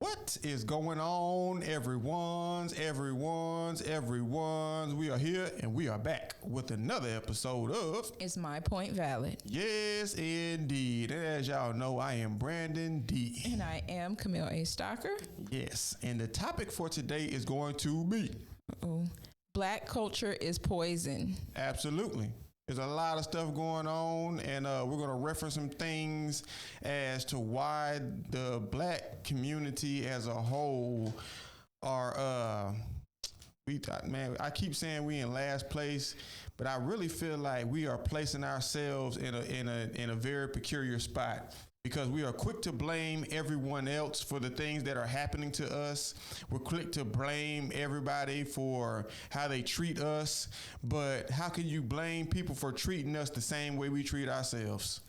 What is going on, everyone's? We are here and we are back with another episode of Is My Point Valid? Yes, indeed. And as y'all know, I am Brandon D. And I am Camille A. Stocker. Yes, and the topic for today is going to be... Black culture is poison. Absolutely. There's a lot of stuff going on, and we're going to reference some things as to why the black community as a whole are, I keep saying we in last place, but I really feel like we are placing ourselves in a very peculiar spot. Because we are quick to blame everyone else for the things that are happening to us. We're quick to blame everybody for how they treat us. But how can you blame people for treating us the same way we treat ourselves?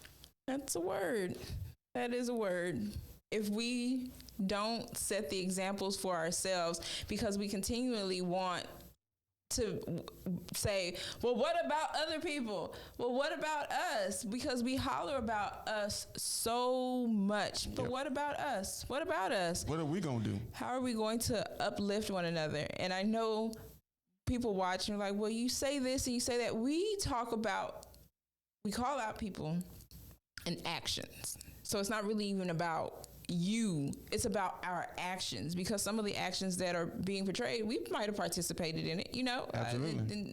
That's a word. That is a word. If we don't set the examples for ourselves, because we continually want to say, well, what about other people? Well, what about us? Because we holler about us so much. But what about us? What about us? What are we going to do? How are we going to uplift one another? And I know people watching are like, well, you say this and you say that. We call out people in actions. So it's not really even about you, it's about our actions, because some of the actions that are being portrayed, we might have participated in it, in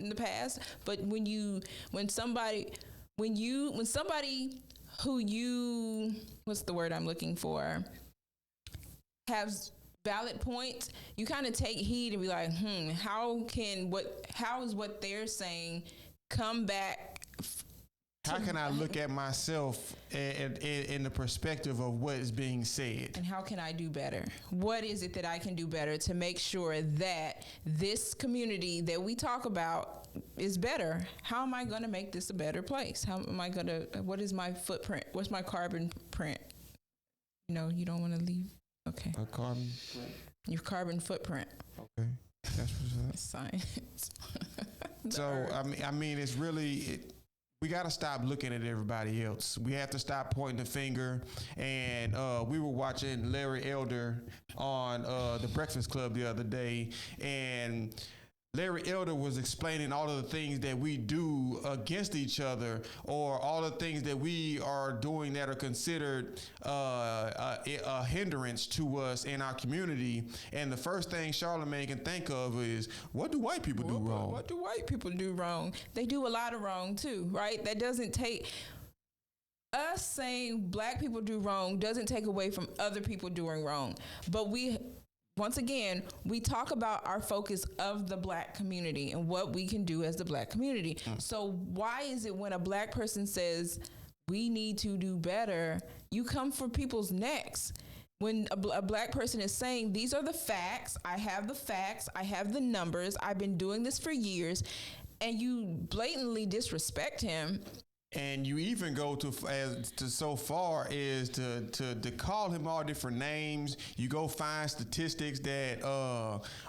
the past. But when somebody who you, what's the word I'm looking for, has valid points, you kind of take heed and be like, how is what they're saying come back? How can I look at myself in the perspective of what is being said? And how can I do better? What is it that I can do better to make sure that this community that we talk about is better? How am I going to make this a better place? What is my footprint? What's my carbon print? You don't want to leave. Okay. A carbon print? Your carbon footprint. Okay. That's what's up. Science. So, I mean, it's really... We got to stop looking at everybody else. We have to stop pointing the finger. And we were watching Larry Elder on The Breakfast Club the other day. And Larry Elder was explaining all of the things that we do against each other, or all the things that we are doing that are considered a hindrance to us in our community. And the first thing Charlamagne can think of is, what do white people do wrong? What do white people do wrong? They do a lot of wrong too, right? That doesn't take... Us saying black people do wrong doesn't take away from other people doing wrong. But once again, we talk about our focus of the black community and what we can do as the black community. So why is it when a black person says we need to do better, you come for people's necks? When a black person is saying, these are the facts, I have the numbers, I've been doing this for years, and you blatantly disrespect him. And you even go to so far as to call him all different names. You go find statistics that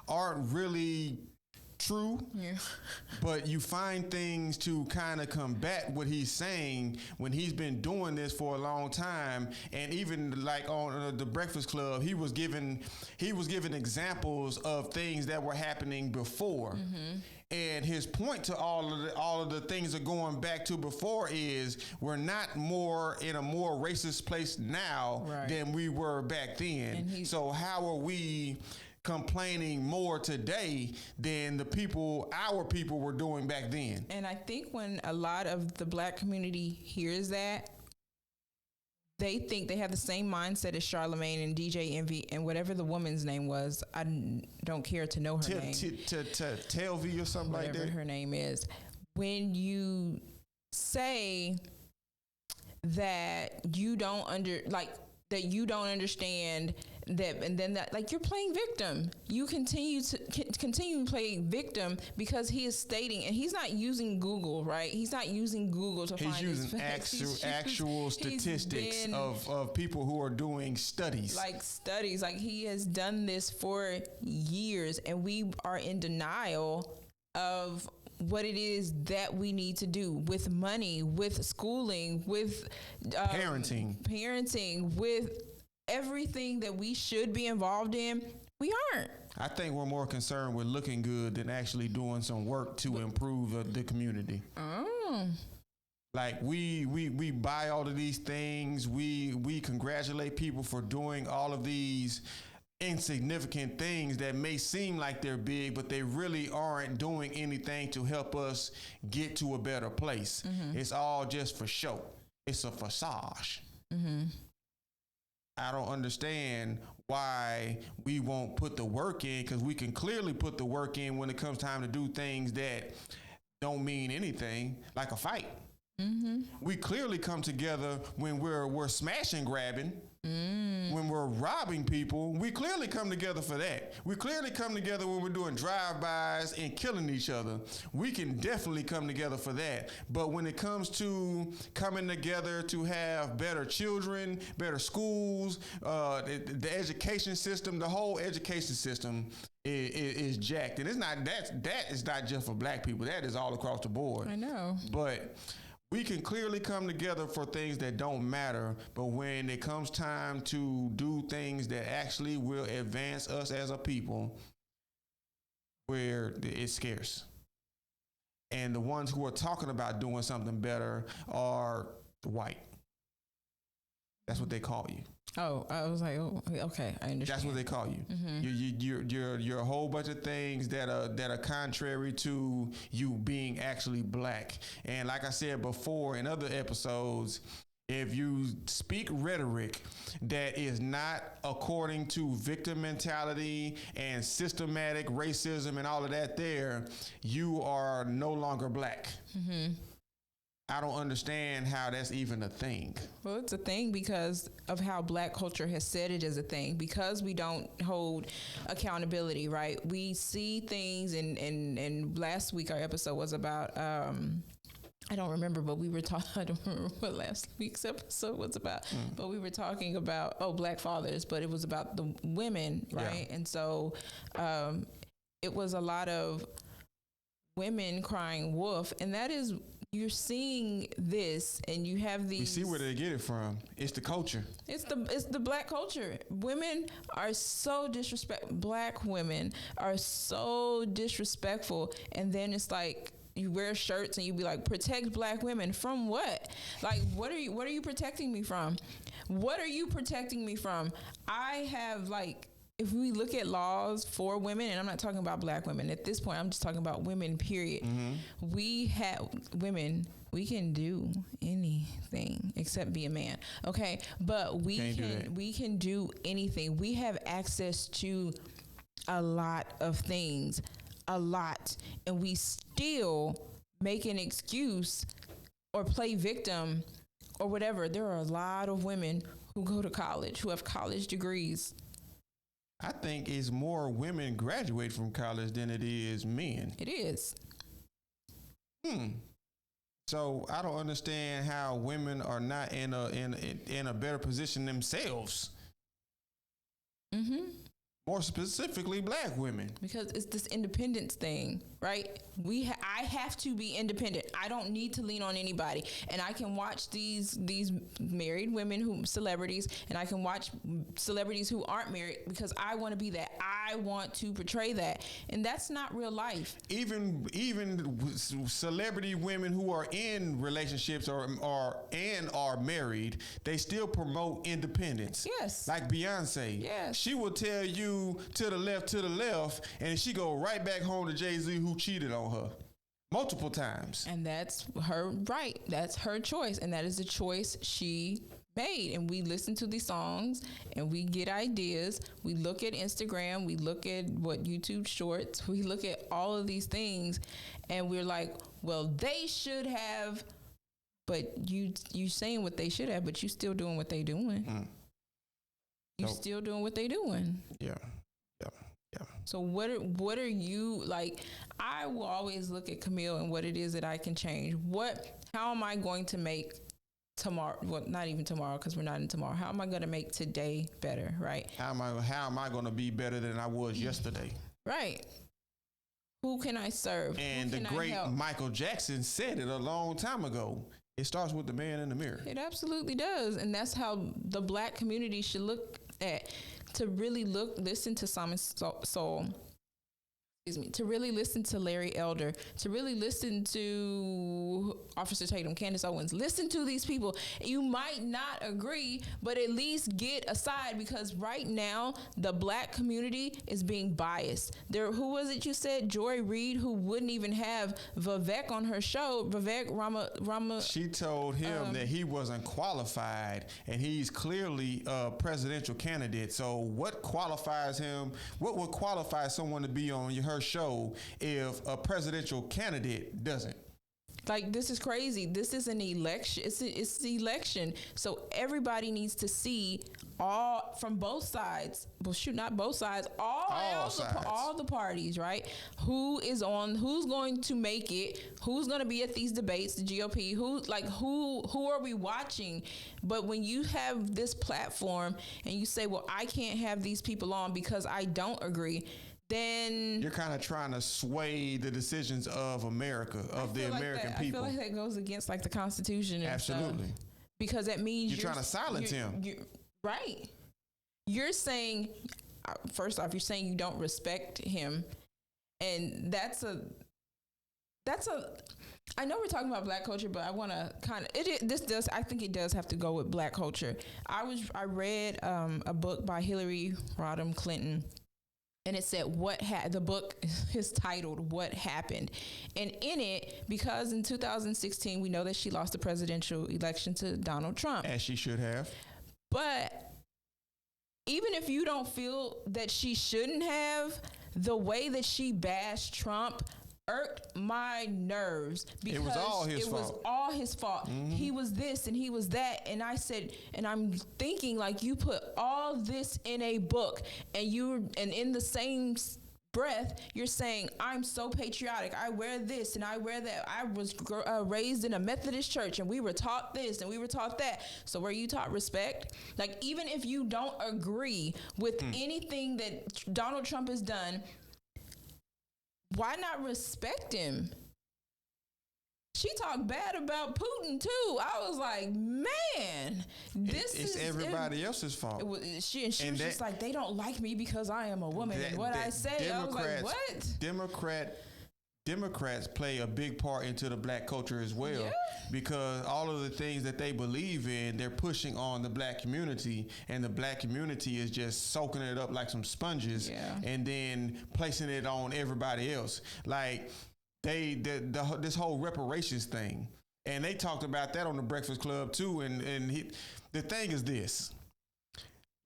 aren't really true, but you find things to kind of combat what he's saying when he's been doing this for a long time. And even like on The Breakfast Club, he was giving examples of things that were happening before. Mm-hmm. And his point to all of the things that are going back to before is we're not in a more racist place now than we were back then. So how are we complaining more today than our people were doing back then? And I think when a lot of the black community hears that, they think they have the same mindset as Charlamagne and DJ Envy and whatever the woman's name was. I don't care to know her name. Telvi or something like that. Whatever her name is. When you say that you don't understand that, and then that, like, you're playing victim. You continue to play victim because he is stating, and he's not using Google, right? He's not using Google to find his facts. He's using actual statistics of people who are doing studies. Like he has done this for years, and we are in denial of what it is that we need to do with money, with schooling, with parenting, with everything that we should be involved in, we aren't. I think we're more concerned with looking good than actually doing some work to improve the community. Oh. Like we buy all of these things. We congratulate people for doing all of these insignificant things that may seem like they're big, but they really aren't doing anything to help us get to a better place. Mm-hmm. It's all just for show. It's a facade. Mm-hmm. I don't understand why we won't put the work in, because we can clearly put the work in when it comes time to do things that don't mean anything, like a fight. Mm-hmm. We clearly come together when we're smashing, grabbing, when we're robbing people. We clearly come together for that. We clearly come together when we're doing drive-bys and killing each other. We can definitely come together for that. But when it comes to coming together to have better children, better schools, the education system, the whole education system is jacked. And it's not that is not just for black people. That is all across the board. I know. But we can clearly come together for things that don't matter, but when it comes time to do things that actually will advance us as a people, where it's scarce. And the ones who are talking about doing something better are white. That's what they call you. Oh, I was like, oh, okay, I understand. That's what they call you. Mm-hmm. You're a whole bunch of things that are contrary to you being actually black. And like I said before in other episodes, if you speak rhetoric that is not according to victim mentality and systematic racism and all of that, you are no longer black. Mm-hmm. I don't understand how that's even a thing. Well, it's a thing because of how black culture has said it as a thing, because we don't hold accountability, right? We see things, and last week our episode was about, I don't remember, but we were talking, I don't remember what last week's episode was about, but we were talking about, black fathers, but it was about the women, right? Yeah. And so it was a lot of women crying wolf, and that is, you're seeing this, and you have these. You see where they get it from. It's the culture. It's the black culture. Women are so Black women are so disrespectful, and then it's like you wear shirts and you be like, protect black women from what? Like, what are you protecting me from? What are you protecting me from? I have, like, if we look at laws for women, and I'm not talking about black women at this point, I'm just talking about women, period. Mm-hmm. We have women, we can do anything except be a man. Okay. But we can do anything. We have access to a lot of things, and we still make an excuse or play victim or whatever. There are a lot of women who go to college, who have college degrees. I think it's more women graduate from college than it is men. It is. So I don't understand how women are not in a better position themselves. Mm-hmm. More specifically, black women. Because it's this independence thing, right? I have to be independent. I don't need to lean on anybody. And I can watch these married women celebrities, and I can watch celebrities who aren't married because I want to be that. I want to portray that. And that's not real life. Even celebrity women who are in relationships or are married, they still promote independence. Yes. Like Beyonce. Yes. She will tell you to the left, and she go right back home to Jay-Z, who cheated on her multiple times. And that's her right. That's her choice, and that is the choice she made. And we listen to these songs, and we get ideas. We look at Instagram. We look at YouTube Shorts. We look at all of these things, and we're like, well, they should have. But you saying what they should have, but you still doing what they doing. You still doing what they doing. Yeah. So what are you like? I will always look at Camille and what it is that I can change. How am I going to make tomorrow? Well, not even tomorrow, because we're not in tomorrow. How am I going to make today better? Right. How am I going to be better than I was yesterday? Right. Who can I serve? And the great Michael Jackson said it a long time ago. It starts with the man in the mirror. It absolutely does. And that's how the black community should look at, to really listen to Simon Sowell. To really listen to Larry Elder, to really listen to Officer Tatum, Candace Owens. Listen to these people. You might not agree, but at least get a side, because right now the black community is being biased. Who was it you said? Joy Reid, who wouldn't even have Vivek on her show. Vivek Rama. She told him that he wasn't qualified, and he's clearly a presidential candidate. So what qualifies him? What would qualify someone to be on her show if a presidential candidate doesn't? Like, this is crazy. This is an election. It's the election. So everybody needs to see all from both sides. Well, shoot, not both sides. All the parties, right? Who's going to make it? Who's going to be at these debates? The GOP. Who are we watching? But when you have this platform and you say, well, I can't have these people on because I don't agree, then you're kind of trying to sway the decisions of America, of the American people. I feel like that goes against like the Constitution and absolutely stuff, because that means you're trying to silence him. Right. You're saying, first off, you're saying you don't respect him, and that's a. I know we're talking about black culture, but I want to kind of I think it does have to go with black culture. I read a book by Hillary Rodham Clinton. And it said the book is titled "What Happened," and in it, because in 2016 we know that she lost the presidential election to Donald Trump, as she should have. But even if you don't feel that she shouldn't have, the way that she bashed Trump irked my nerves, because it was all his fault. Mm-hmm. He was this and he was that, and I said, and I'm thinking, like, you put all this in a book, and in the same breath you're saying, I'm so patriotic, I wear this and I wear that, I was raised in a Methodist church and we were taught this and we were taught that. So were you taught respect? Like, even if you don't agree with anything that Donald Trump has done, why not respect him? She talked bad about Putin too. I was like, man, it's everybody else's fault. She was just like, they don't like me because I am a woman. And what I say, I was like, what? Democrats play a big part into the black culture as well, because all of the things that they believe in, they're pushing on the black community, and the black community is just soaking it up like some sponges and then placing it on everybody else. Like, this whole reparations thing, and they talked about that on the Breakfast Club too. The thing is this.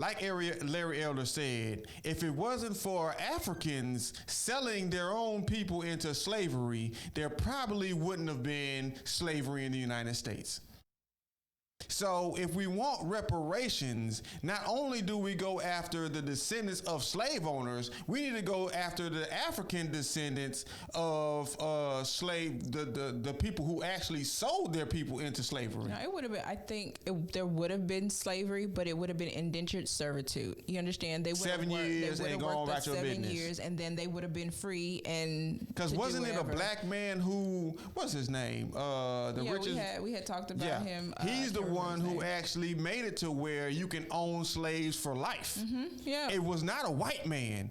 Like Larry Elder said, if it wasn't for Africans selling their own people into slavery, there probably wouldn't have been slavery in the United States. So if we want reparations, not only do we go after the descendants of slave owners, we need to go after the African descendants of the people who actually sold their people into slavery. No, it would have been, I think there would have been slavery, but it would have been indentured servitude. You understand? They would 7 years and go on about your business. 7 years, and then they would have been free. And because wasn't it a black man who, what's his name? Richest. We had talked about him. He's the one who actually made it to where you can own slaves for life. Mm-hmm. Yeah, it was not a white man.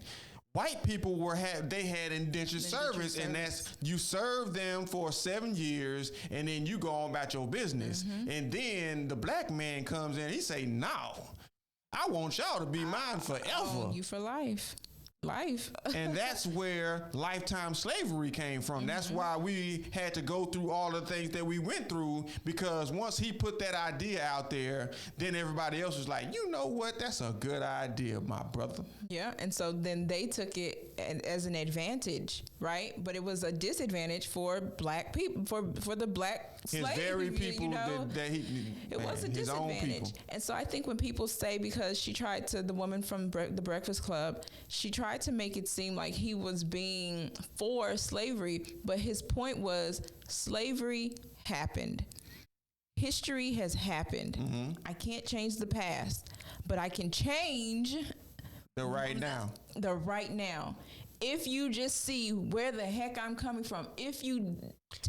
White people had indentured service, and that's, you serve them for 7 years, and then you go on about your business. Mm-hmm. And then the black man comes in, he say, "No, I want y'all to be mine forever. I own you for life." And that's where lifetime slavery came from. Mm-hmm. That's why we had to go through all the things that we went through, because once he put that idea out there, then everybody else was like, you know what, that's a good idea, my brother. Yeah, and so then they took it as an advantage, right? But it was a disadvantage for black people, for the black slaves. His very people it was a disadvantage. And so I think when people say, because she tried to, the woman from the Breakfast Club, she tried to make it seem like he was being for slavery, but his point was slavery happened. History has happened. Mm-hmm. I can't change the past, but I can change the right now. The right now. If you just see where the heck I'm coming from, if you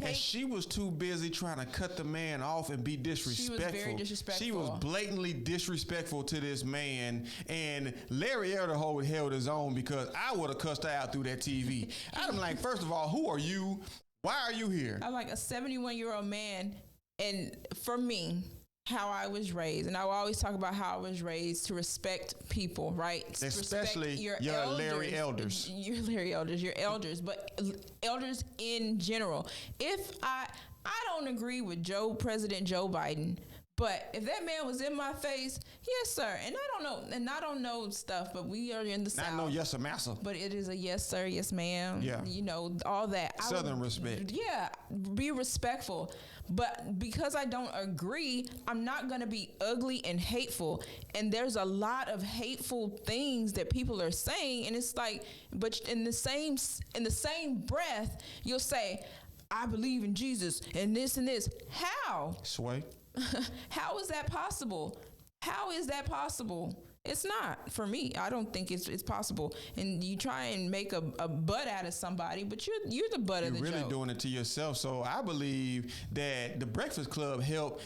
And she was too busy trying to cut the man off and be disrespectful. She was very disrespectful. She was blatantly disrespectful to this man. And Larry Elder held his own, because I would have cussed her out through that TV. I'm like, first of all, who are you? Why are you here? I'm like a 71-year-old man. And for me, how I was raised, and I will always talk about how I was raised to respect people, right? Especially your Larry Elders. Your Larry Elders, your elders, but elders in general. If I don't agree with President Joe Biden, but if that man was in my face, yes, sir. And I don't know stuff, but we are in the South. I know yes, sir, massa. But it is a yes, sir, yes, ma'am. Yeah. You know, all that. Southern respect. Yeah, be respectful. But because I don't agree, I'm not going to be ugly and hateful. And there's a lot of hateful things that people are saying. And it's like, but in the same breath, you'll say, I believe in Jesus and this and this. How? Sway. How is that possible? How is that possible? It's not for me. I don't think it's possible. And you try and make a butt out of somebody, but you're the butt of the joke. You're really doing it to yourself. So I believe that the Breakfast Club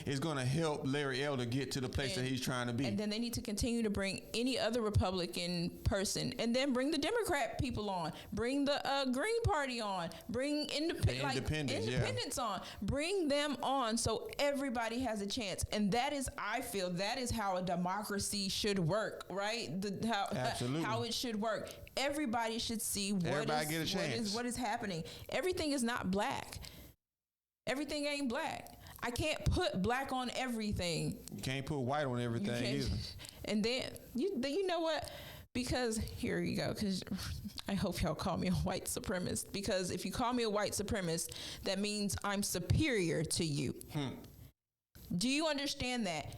is going to help Larry Elder get to the place that he's trying to be. And then they need to continue to bring any other Republican person, and then bring the Democrat people on, bring the Green Party on, bring independents on, bring them on, so everybody has a chance. And I feel that is how a democracy should work. Right? Absolutely. How it should work. Everybody should see what is happening. Everything is not black. Everything ain't black. I can't put black on everything. You can't put white on everything either. And then you know what? Because here you go. Because I hope y'all call me a white supremacist. Because if you call me a white supremacist, that means I'm superior to you. Do you understand that?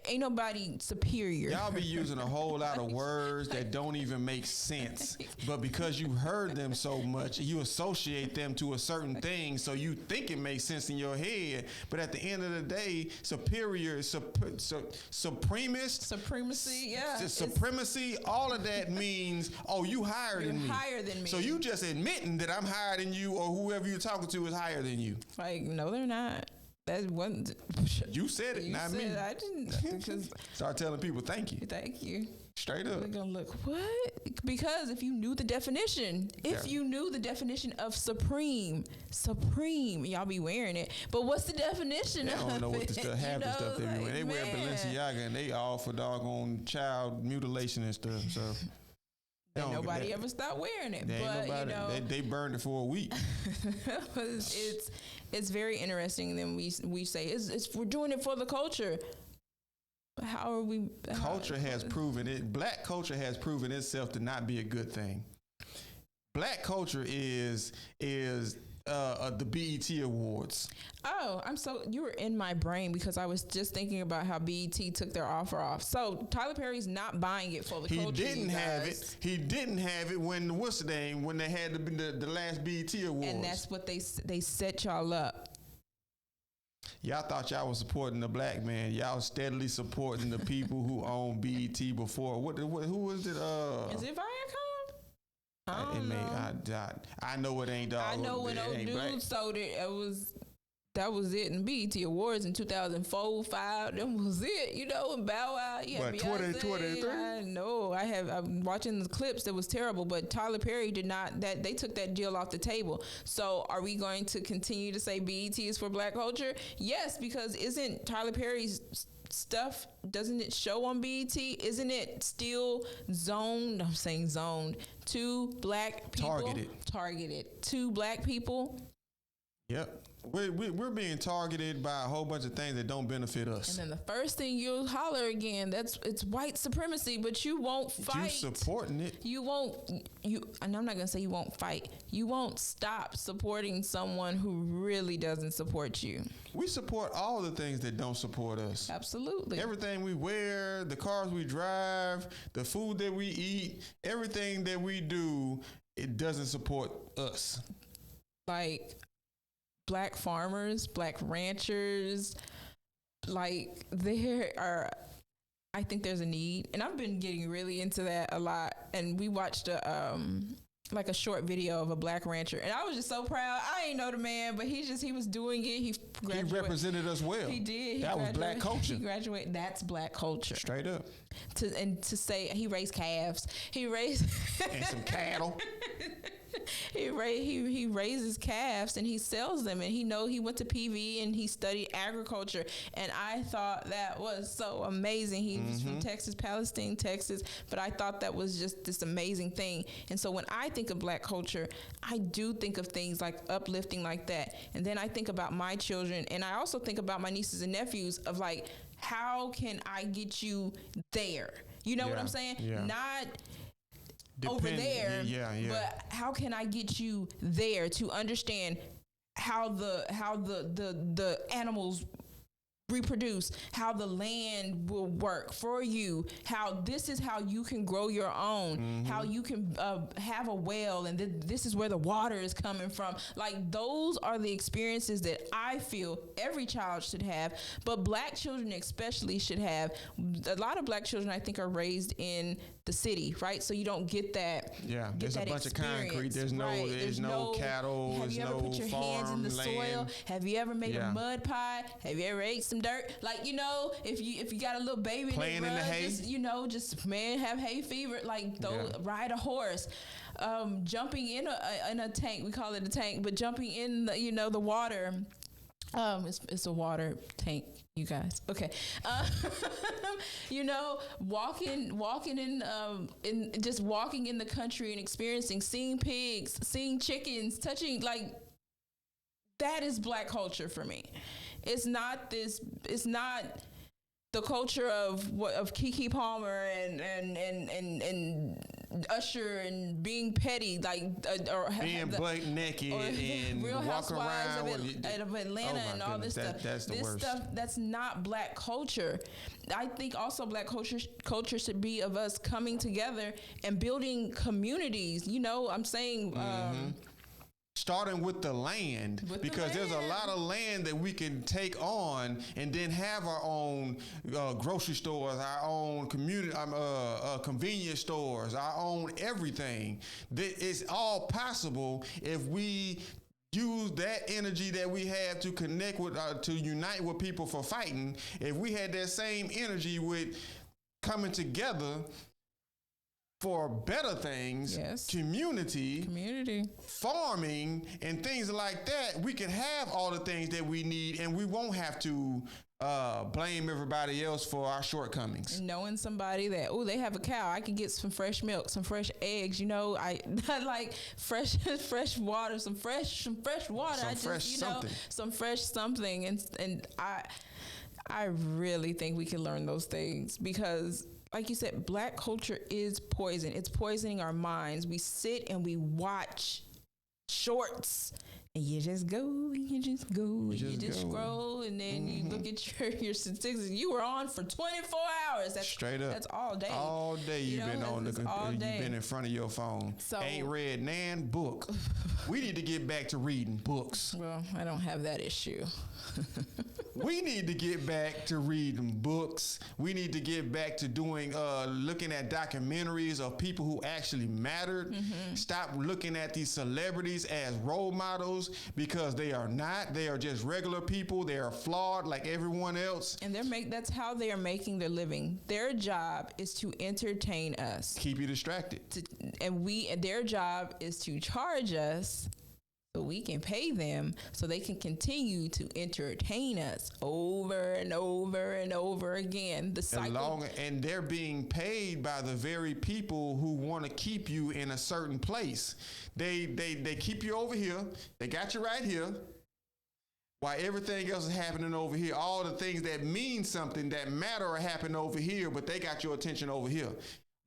Ain't nobody superior. Y'all be using a whole lot of words that don't even make sense. But because you heard them so much, you associate them to a certain thing, so you think it makes sense in your head. But at the end of the day, superior, supremacist. Supremacy, yeah. Supremacy, all of that means, you higher than me. You're higher than me. So you just admitting that I'm higher than you, or whoever you're talking to is higher than you. Like, no, they're not. That wasn't. You said it, not me. I didn't. Start telling people thank you. Thank you. Straight up. They're gonna look, what? Because if you knew the definition, of supreme, y'all be wearing it. But what's the definition of it? They don't know what the stuff, half the stuff they be wearing. They wear Balenciaga and they all for doggone child mutilation and stuff. So. And nobody ever stopped wearing it. But they burned it for a week. It's very interesting. Then we say we're doing it for the culture. But how are we? Black culture has proven itself to not be a good thing. Black culture is the BET Awards. Oh, you were in my brain because I was just thinking about how BET took their offer off. So Tyler Perry's not buying it for the culture. He didn't have it when they had the last BET Awards. And that's what they set y'all up. Y'all thought y'all was supporting the black man. Y'all steadily supporting the people who owned BET before. Who was it? Is it Viacom? I know it ain't dog. I know when those dudes sold it, that was it in BET Awards in 2004, 2005. That was it, and Bow Wow. Yeah, 2023? I know. I'm watching the clips. That was terrible. But Tyler Perry did not. They took that deal off the table. So are we going to continue to say BET is for black culture? Yes, because isn't Tyler Perry's stuff, doesn't it show on BET? Isn't it still zoned? I'm saying zoned to black people. Targeted to black people. Yep. We're being targeted by a whole bunch of things that don't benefit us. And then the first thing you'll holler again, it's white supremacy, but you won't fight. You supporting it. And I'm not going to say you won't fight. You won't stop supporting someone who really doesn't support you. We support all the things that don't support us. Absolutely. Everything we wear, the cars we drive, the food that we eat, everything that we do, it doesn't support us. Like black farmers, black ranchers, I think there's a need. And I've been getting really into that a lot. And we watched a like a short video of a black rancher, and I was just so proud. I ain't know the man, but he was doing it. He represented us well. He did. That was black culture. He graduated. That's black culture. Straight up. To say he raised calves. He raised and some cattle. He raises calves and he sells them, and he went to PV and he studied agriculture, and I thought that was so amazing. He was from Texas, Palestine, Texas, but I thought that was just this amazing thing. And so when I think of black culture, I do think of things like uplifting like that, and then I think about my children, and I also think about my nieces and nephews of like, how can I get you there? You know what I'm saying? Yeah. Not over there, but how can I get you there to understand how the animals reproduce, how the land will work for you, how this is how you can grow your own, how you can have a well, and this is where the water is coming from. Like, those are the experiences that I feel every child should have, but black children especially should have. A lot of black children, I think, are raised in the city, right? So you don't get that. Yeah, there's a bunch of concrete. There's no cattle. Have you ever put your hands in the soil? Have you ever made a mud pie? Have you ever ate some dirt? Like, if you got a little baby playing in the hay, just have hay fever. Like, ride a horse, jumping in a tank. We call it a tank, but jumping in the water. It's a water tank, you guys. Okay. Walking in just walking in the country and experiencing, seeing pigs, seeing chickens, touching, like, that is black culture for me. It's not the culture of Keke Palmer and Usher and being petty, like or being butt naked and Real walk Housewives around of Atlanta and all this stuff. That's the worst. Stuff that's not black culture. I think also black culture should be of us coming together and building communities. I'm saying. Starting with the land, because there's a lot of land that we can take on and then have our own grocery stores, our own community, convenience stores, our own everything. It's all possible if we use that energy that we have to connect with, to unite with people for fighting. If we had that same energy with coming together for better things, community, farming, and things like that, we can have all the things that we need, and we won't have to blame everybody else for our shortcomings. And knowing somebody that, they have a cow, I can get some fresh milk, some fresh eggs. I like fresh water, some fresh water. Some fresh something, and I really think we can learn those things because, like you said, black culture is poison. It's poisoning our minds. We sit and we watch shorts, and you just go, you just scroll, and then you look at your statistics. You were on for 24 hours. That's straight up. That's all day. All day you've been on the computer. You've been in front of your phone. So, ain't read nan book. We need to get back to reading books. Well, I don't have that issue. We need to get back to reading books. We need to get back to doing, looking at documentaries of people who actually mattered. Stop looking at these celebrities as role models, because they are not. They are just regular people. They are flawed like everyone else. And that's how they are making their living. Their job is to entertain us. Keep you distracted. And their job is to charge us so we can pay them so they can continue to entertain us over and over and over again. The cycle. And they're being paid by the very people who want to keep you in a certain place. They keep you over here. They got you right here. While everything else is happening over here, all the things that mean something, that matter, are happening over here, but they got your attention over here.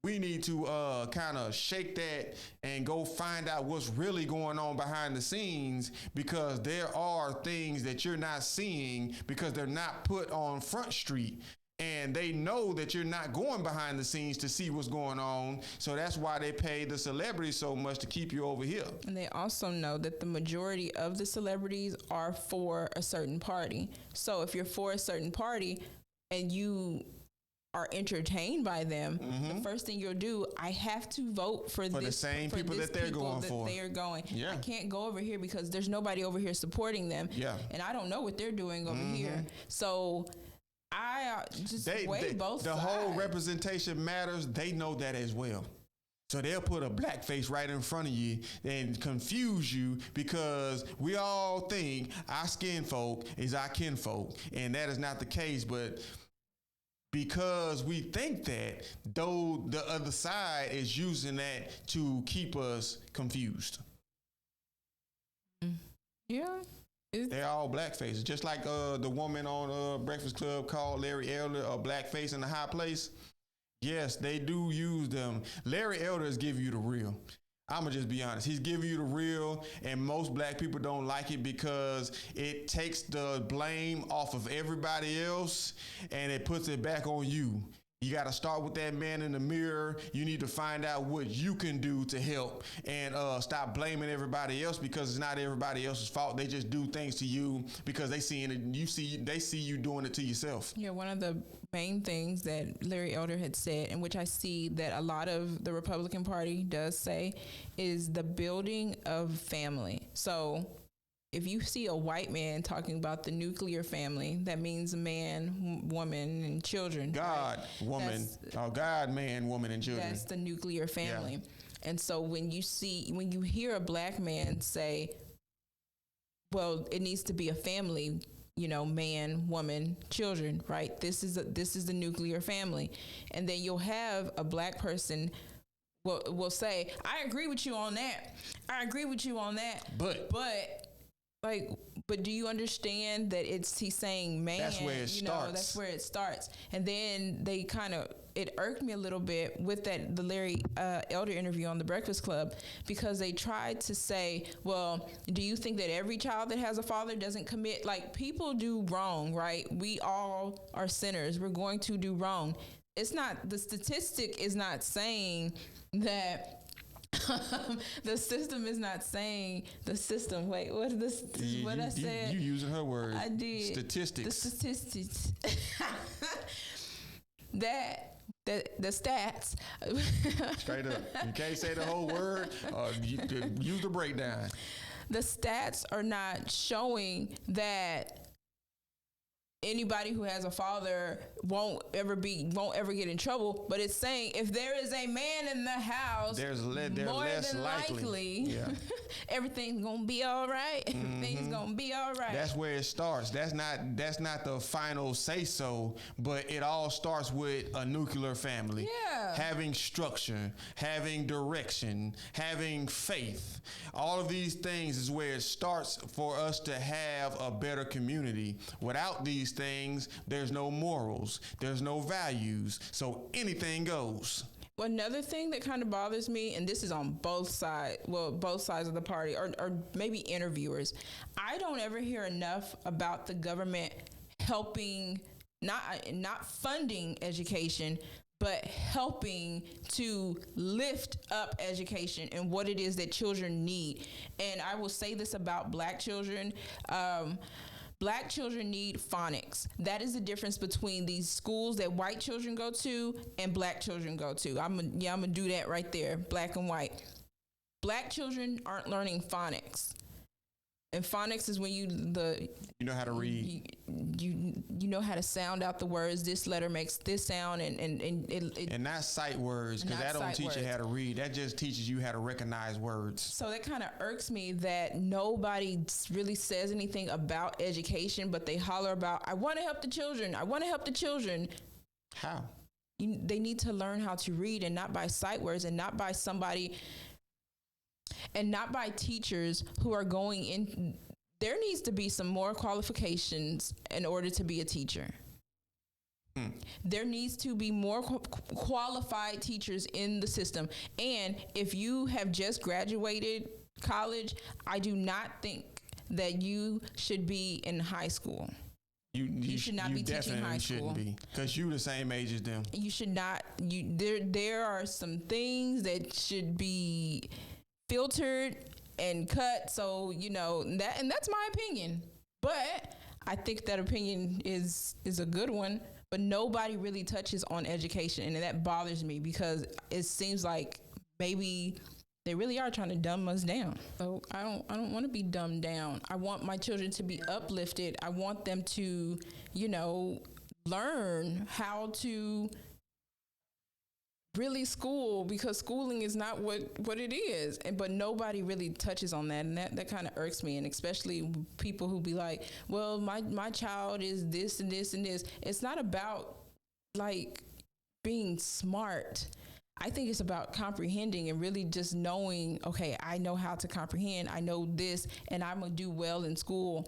We need to kind of shake that and go find out what's really going on behind the scenes, because there are things that you're not seeing because they're not put on Front Street. And they know that you're not going behind the scenes to see what's going on. So that's why they pay the celebrities so much to keep you over here. And they also know that the majority of the celebrities are for a certain party. So if you're for a certain party and you are entertained by them, the first thing you'll do, I have to vote for the same people that they're going for. They are going. Yeah. I can't go over here because there's nobody over here supporting them. Yeah. And I don't know what they're doing over here. So I just weigh both the sides. whole representation matters. They know that as well. So they'll put a black face right in front of you and confuse you because we all think our skin folk is our kinfolk, and that is not the case. But because we think that, though, the other side is using that to keep us confused. Yeah. They're all black faces. Just like the woman on Breakfast Club called Larry Elder a black face in a high place. Yes, they do use them. Larry Elder is giving you the real. I'm going to just be honest. He's giving you the real, and most black people don't like it because it takes the blame off of everybody else, and it puts it back on you. You got to start with that man in the mirror. You need to find out what you can do to help and stop blaming everybody else because it's not everybody else's fault. They just do things to you because they see you doing it to yourself. Yeah, one of the main things that Larry Elder had said, and which I see that a lot of the Republican Party does say, is the building of family. So if you see a white man talking about the nuclear family, that means a man, woman, and children. God, right? Woman, God, man, woman, and children. That's the nuclear family. Yeah. And so when you hear a black man say, well, it needs to be a family, man, woman, children, right? This is the nuclear family. And then you'll have a black person will say, I agree with you on that. I agree with you on that. But do you understand that he's saying man? That's where it starts. That's where it starts. And then it irked me a little bit with the Larry Elder interview on the Breakfast Club, because they tried to say, well, do you think that every child that has a father doesn't commit? Like, people do wrong, right? We all are sinners. We're going to do wrong. It's not, the statistic is not saying that the system is not saying the system. Wait, what is this? What I said? You using her word. I did. Statistics. The statistics. The stats. Straight up. You can't say the whole word. Use the breakdown. The stats are not showing that anybody who has a father won't ever get in trouble, but it's saying if there is a man in the house, they're more less than likely yeah. Everything's gonna be all right. Everything's gonna be all right. That's where it starts. That's not the final say so, but it all starts with a nuclear family. Yeah. Having structure, having direction, having faith. All of these things is where it starts for us to have a better community. Without these things, there's no morals, there's no values, so anything goes. Another thing that kind of bothers me, and this is on both sides of the party, or maybe interviewers, I don't ever hear enough about the government helping, not funding education, but helping to lift up education and what it is that children need. And I will say this about black children. Black children need phonics. That is the difference between these schools that white children go to and black children go to. I'm gonna do that right there, black and white. Black children aren't learning phonics. And phonics is when you know how to read. You know how to sound out the words. This letter makes this sound, and not sight words, because that don't teach you how to read. That just teaches you how to recognize words. So that kind of irks me that nobody really says anything about education, but they holler about, I want to help the children. I want to help the children. How? They need to learn how to read, and not by sight words, and not by somebody. And not by teachers who are going in. There needs to be some more qualifications in order to be a teacher. There needs to be more qualified teachers in the system. And if you have just graduated college, I do not think that you should be in high school. You should not be teaching high school. You shouldn't be, because you're the same age as them. You should not. There are some things that should be filtered and cut, so that's my opinion. But I think that opinion is a good one. but nobody really touches on education, and that bothers me because it seems like maybe they really are trying to dumb us down. So I don't want to be dumbed down. I want my children to be uplifted. I want them to, learn how to really school, because schooling is not what it is. But nobody really touches on that, and that kind of irks me. And especially people who be like, well, my child is this and this and this. It's not about like being smart. I think it's about comprehending and really just knowing, okay, I know how to comprehend. I know this, and I'm going to do well in school.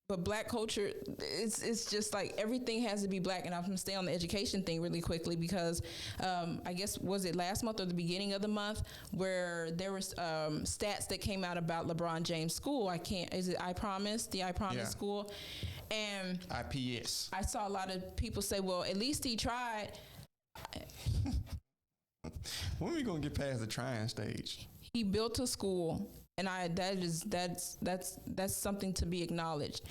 But Black culture, it's just like everything has to be Black. And I'm going to stay on the education thing really quickly because I guess, was it last month or the beginning of the month, where there was stats that came out about LeBron James' school. Is it I Promise, the I Promise school? And IPS. I saw a lot of people say, well, at least he tried. When are we gonna get past the trying stage? He built a school, and that's something to be acknowledged.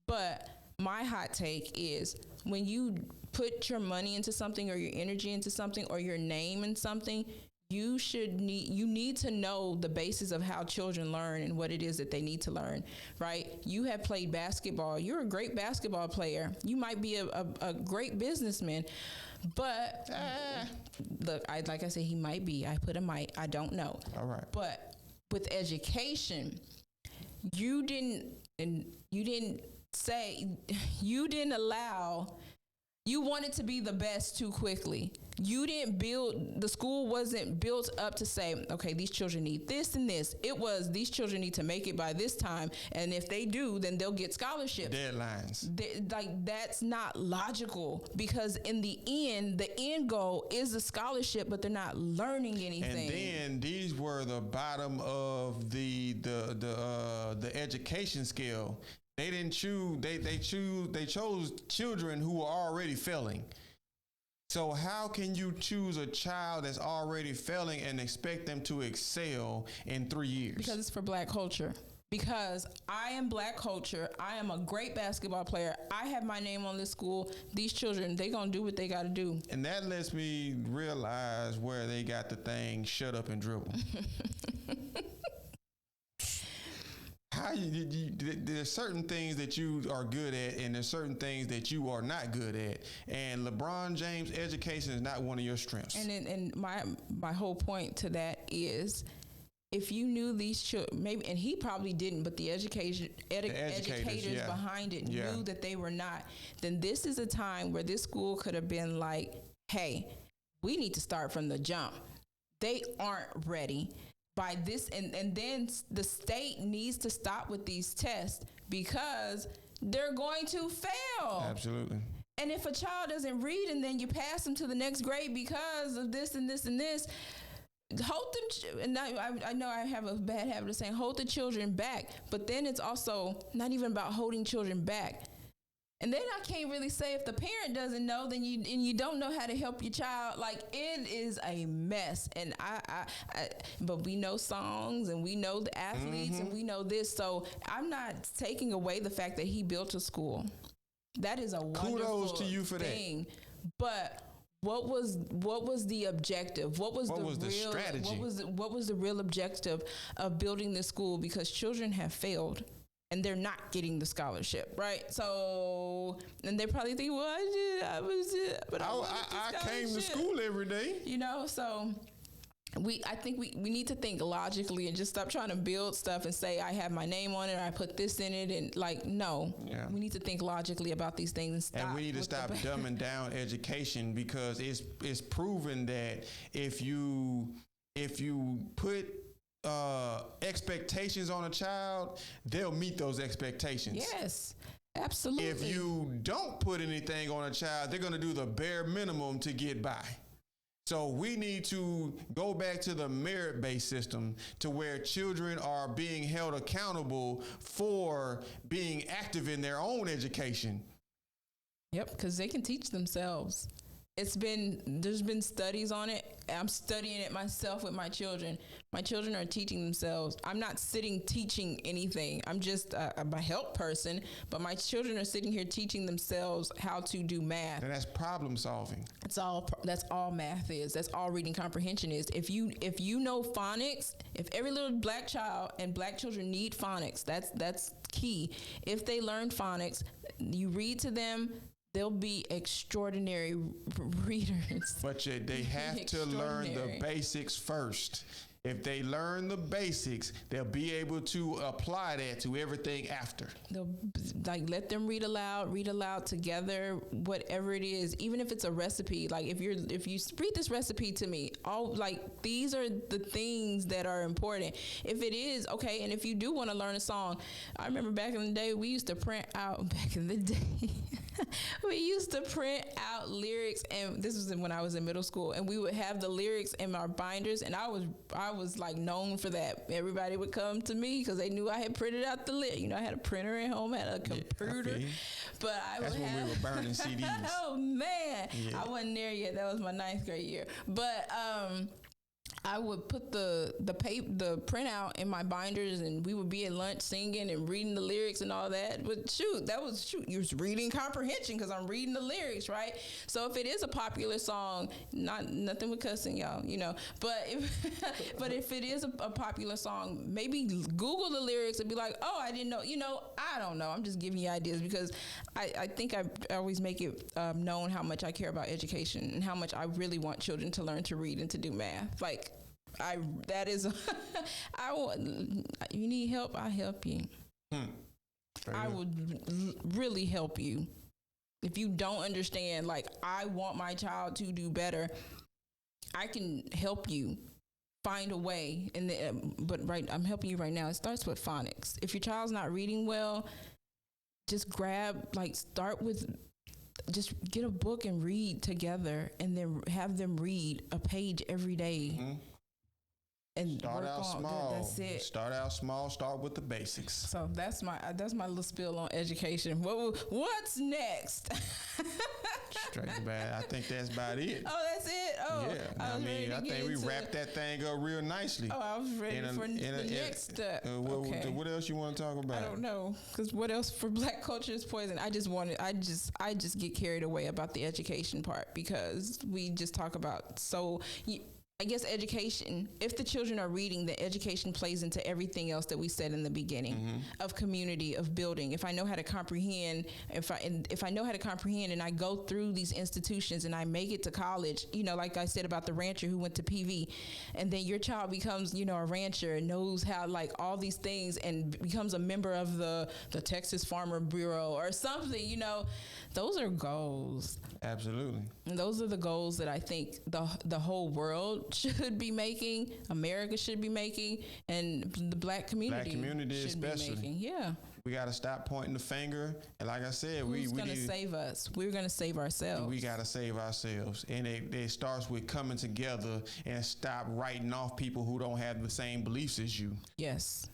But my hot take is, when you put your money into something, or your energy into something, or your name in something, you need to know the basis of how children learn and what it is that they need to learn, right? You have played basketball. You're a great basketball player. You might be a great businessman. But look, like I said, he might be. I put a might. I don't know. All right. But with education, you didn't allow. You wanted to be the best too quickly. The school wasn't built up to say, okay, these children need this and this. It was, these children need to make it by this time, and if they do, then they'll get scholarships. Deadlines. That's not logical, because in the end goal is the scholarship, but they're not learning anything. And then these were the bottom of the education scale. They didn't choose. They chose children who were already failing. So how can you choose a child that's already failing and expect them to excel in 3 years? Because it's for Black culture. Because I am Black culture. I am a great basketball player. I have my name on this school. These children, they gonna do what they gotta do. And that lets me realize where they got the thing shut up and dribble. There's certain things that you are good at, and there's certain things that you are not good at. And LeBron James' education is not one of your strengths. And my whole point to that is, if you knew these children, maybe, and he probably didn't, but the educators behind it knew that they were not, then this is a time where this school could have been like, hey, we need to start from the jump. They aren't ready. By this, and then the state needs to stop with these tests, because they're going to fail. Absolutely. And if a child doesn't read and then you pass them to the next grade because of this and this and this, hold them. And I know I have a bad habit of saying hold the children back, but then it's also not even about holding children back. And then I can't really say, if the parent doesn't know, then you don't know how to help your child. Like, it is a mess. And but we know songs, and we know the athletes, and we know this. So I'm not taking away the fact that he built a school. That is a wonderful kudos to you for thing. But what was the objective? What was the strategy? What was the real objective of building this school? Because children have failed, and they're not getting the scholarship, right? So, and they probably think, well, I came to school every day. So I think we need to think logically and just stop trying to build stuff and say, I have my name on it, or I put this in it, and no. Yeah. We need to think logically about these things and stop. And we need to stop dumbing down education, because it's proven that if you put expectations on a child, they'll meet those expectations. Yes, absolutely. If you don't put anything on a child, they're going to do the bare minimum to get by. So we need to go back to the merit-based system, to where children are being held accountable for being active in their own education. Yep, because they can teach themselves. there's been studies on it. I'm studying it myself with my children. My children are teaching themselves. I'm not sitting teaching anything. I'm just a help person, but my children are sitting here teaching themselves how to do math. And that's problem solving. That's all math is. That's all reading comprehension is. If you know phonics, if every little black child, and black children need phonics, that's key. If they learn phonics, you read to them, they'll be extraordinary readers. But they have to learn the basics first. If they learn the basics, they'll be able to apply that to everything after. They'll let them read aloud together, whatever it is, even if it's a recipe. Like if you read this recipe to me, these are the things that are important. If it is okay, and if you do want to learn a song, I remember back in the day we used to print out we used to print out lyrics, and this was when I was in middle school, and we would have the lyrics in our binders, and I was like known for that. Everybody would come to me because they knew I had printed out the lyrics. I had a printer at home, I had a computer, but that's when we were burning CDs. Oh man, yeah. I wasn't there yet. That was my 9th grade year, but I would put the printout in my binders, and we would be at lunch singing and reading the lyrics and all that. But you're reading comprehension because I'm reading the lyrics, right? So if it is a popular song, nothing with cussing, y'all, But if it is a popular song, maybe Google the lyrics and be like, oh, I didn't know. I don't know. I'm just giving you ideas because I think I always make it known how much I care about education and how much I really want children to learn to read and to do math. You need help, I'll help you. I would really help you. If you don't understand, I want my child to do better, I can help you find a way. I'm helping you right now. It starts with phonics. If your child's not reading well, just just get a book and read together, and then have them read a page every day. Mm-hmm. And start out small. That's it. Start out small. Start with the basics. So that's my little spiel on education. What's next? Straight bad. I think that's about it. Oh, that's it. Oh, yeah. I think we wrapped that thing up real nicely. Oh, I was ready for the next step. Okay. What else you want to talk about? I don't know, because what else for Black culture is poison? I just get carried away about the education part because we just talk about I guess education, if the children are reading, the education plays into everything else that we said in the beginning of community, of building. If I know how to comprehend, if I know how to comprehend and I go through these institutions and I make it to college, like I said about the rancher who went to PV, and then your child becomes, a rancher and knows how all these things and becomes a member of the Texas Farmer Bureau or something, those are goals. Absolutely. And those are the goals that I think the whole world should be making, America should be making, and the Black community should especially be making. Yeah. We got to stop pointing the finger. And like I said, who's going to save us? We're going to save ourselves. We got to save ourselves. And it starts with coming together and stop writing off people who don't have the same beliefs as you. Yes.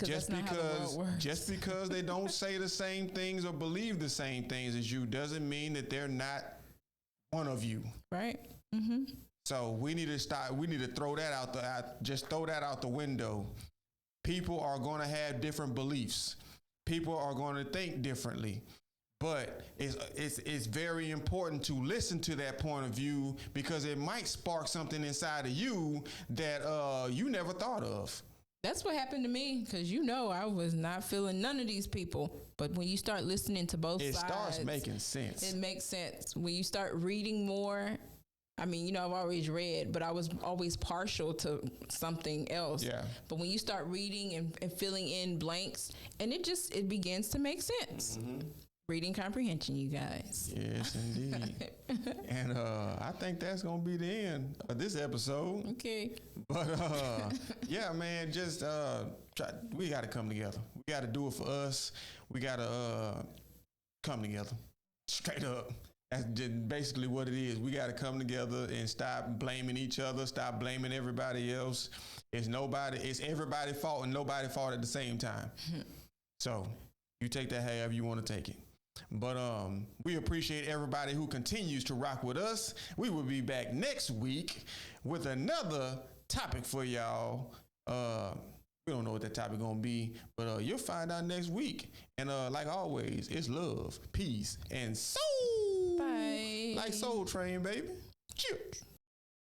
Just because they don't say the same things or believe the same things as you doesn't mean that they're not one of you. Right. Mm-hmm. So we need to stop. We need to throw that out the window. People are going to have different beliefs. People are going to think differently. But it's very important to listen to that point of view because it might spark something inside of you that you never thought of. That's what happened to me because I was not feeling none of these people. But when you start listening to both sides, it starts making sense. It makes sense. When you start reading more, I've always read, but I was always partial to something else. Yeah. But when you start reading and filling in blanks, and it begins to make sense. Mm-hmm. Reading comprehension, you guys. Yes, indeed. And I think that's going to be the end of this episode. Okay. But yeah, man, just we got to come together. We got to do it for us. We got to come together. Straight up. That's just basically what it is. We got to come together and stop blaming each other. Stop blaming everybody else. It's everybody's fault and nobody's fault at the same time. So you take that however you want to take it. But we appreciate everybody who continues to rock with us. We will be back next week with another topic for y'all. We don't know what that topic gonna be, but you'll find out next week. And like always, it's love, peace, and soul. Bye. Like Soul Train, baby. Cheers.